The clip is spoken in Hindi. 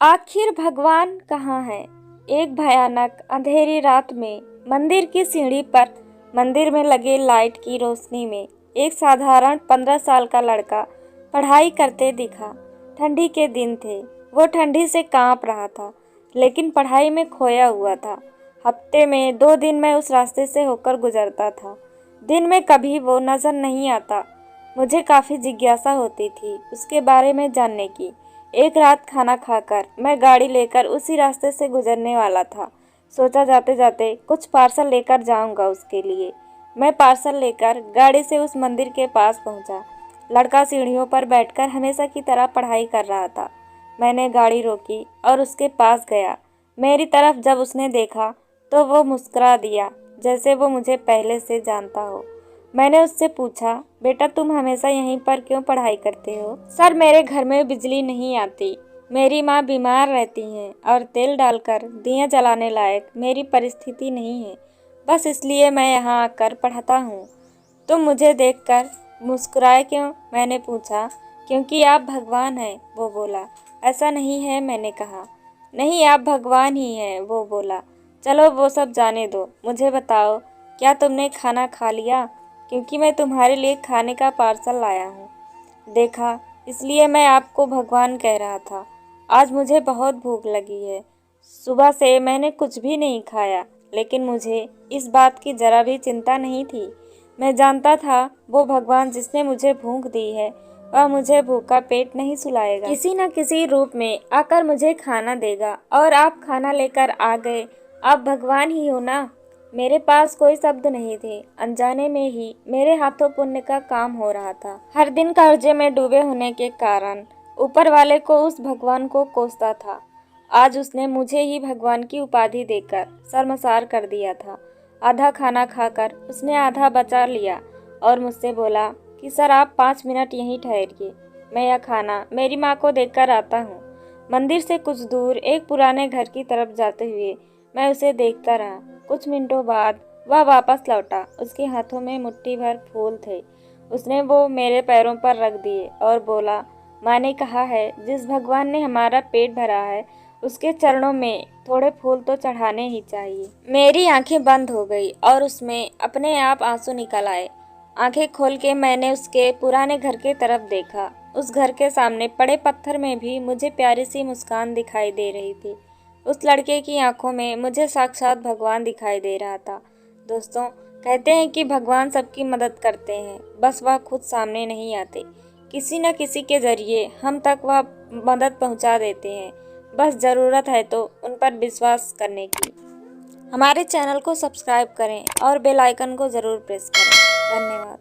आखिर भगवान कहाँ है? एक भयानक अंधेरी रात में मंदिर की सीढ़ी पर मंदिर में लगे लाइट की रोशनी में एक साधारण 15 साल का लड़का पढ़ाई करते दिखा। ठंडी के दिन थे, वो ठंडी से कांप रहा था, लेकिन पढ़ाई में खोया हुआ था। हफ्ते में 2 दिन मैं उस रास्ते से होकर गुजरता था। दिन में कभी वो नजर नहीं आता। मुझे काफ़ी जिज्ञासा होती थी उसके बारे में जानने की। एक रात खाना खाकर मैं गाड़ी लेकर उसी रास्ते से गुजरने वाला था। सोचा जाते जाते कुछ पार्सल लेकर जाऊंगा उसके लिए। मैं पार्सल लेकर गाड़ी से उस मंदिर के पास पहुंचा। लड़का सीढ़ियों पर बैठकर हमेशा की तरह पढ़ाई कर रहा था। मैंने गाड़ी रोकी और उसके पास गया। मेरी तरफ जब उसने देखा तो वो मुस्कुरा दिया, जैसे वो मुझे पहले से जानता हो। मैंने उससे पूछा, बेटा तुम हमेशा यहीं पर क्यों पढ़ाई करते हो? सर, मेरे घर में बिजली नहीं आती, मेरी माँ बीमार रहती हैं और तेल डालकर दिया जलाने लायक मेरी परिस्थिति नहीं है, बस इसलिए मैं यहाँ आकर पढ़ता हूँ। तुम मुझे देखकर मुस्कुराए क्यों? मैंने पूछा। क्योंकि आप भगवान हैं, वो बोला। ऐसा नहीं है, मैंने कहा। नहीं, आप भगवान ही हैं, वो बोला। चलो वो सब जाने दो, मुझे बताओ, क्या तुमने खाना खा लिया? क्योंकि मैं तुम्हारे लिए खाने का पार्सल लाया हूँ। देखा, इसलिए मैं आपको भगवान कह रहा था। आज मुझे बहुत भूख लगी है। सुबह से मैंने कुछ भी नहीं खाया, लेकिन मुझे इस बात की जरा भी चिंता नहीं थी। मैं जानता था वो भगवान जिसने मुझे भूख दी है वह मुझे भूखा पेट नहीं सुलाएगा, किसी न किसी रूप में आकर मुझे खाना देगा। और आप खाना लेकर आ गए, आप भगवान ही हो ना। मेरे पास कोई शब्द नहीं थे। अनजाने में ही मेरे हाथों पुण्य का काम हो रहा था। हर दिन कर्जे में डूबे होने के कारण ऊपर वाले को उस भगवान को कोसता था। आज उसने मुझे ही भगवान की उपाधि देकर शर्मसार कर दिया था। आधा खाना खाकर उसने आधा बचा लिया और मुझसे बोला कि सर आप 5 मिनट यहीं ठहरिए, मैं यह खाना मेरी माँ को देकर आता हूँ। मंदिर से कुछ दूर एक पुराने घर की तरफ जाते हुए मैं उसे देखता रहा। कुछ मिनटों बाद वह वापस लौटा। उसके हाथों में मुट्ठी भर फूल थे। उसने वो मेरे पैरों पर रख दिए और बोला, माँ ने कहा है जिस भगवान ने हमारा पेट भरा है उसके चरणों में थोड़े फूल तो चढ़ाने ही चाहिए। मेरी आंखें बंद हो गई और उसमें अपने आप आंसू निकल आए। आंखें खोल के मैंने उसके पुराने घर की तरफ देखा। उस घर के सामने पड़े पत्थर में भी मुझे प्यारी सी मुस्कान दिखाई दे रही थी। उस लड़के की आंखों में मुझे साक्षात भगवान दिखाई दे रहा था। दोस्तों, कहते हैं कि भगवान सबकी मदद करते हैं, बस वह खुद सामने नहीं आते। किसी न किसी के जरिए हम तक वह मदद पहुंचा देते हैं, बस ज़रूरत है तो उन पर विश्वास करने की। हमारे चैनल को सब्सक्राइब करें और बेल आइकन को ज़रूर प्रेस करें। धन्यवाद।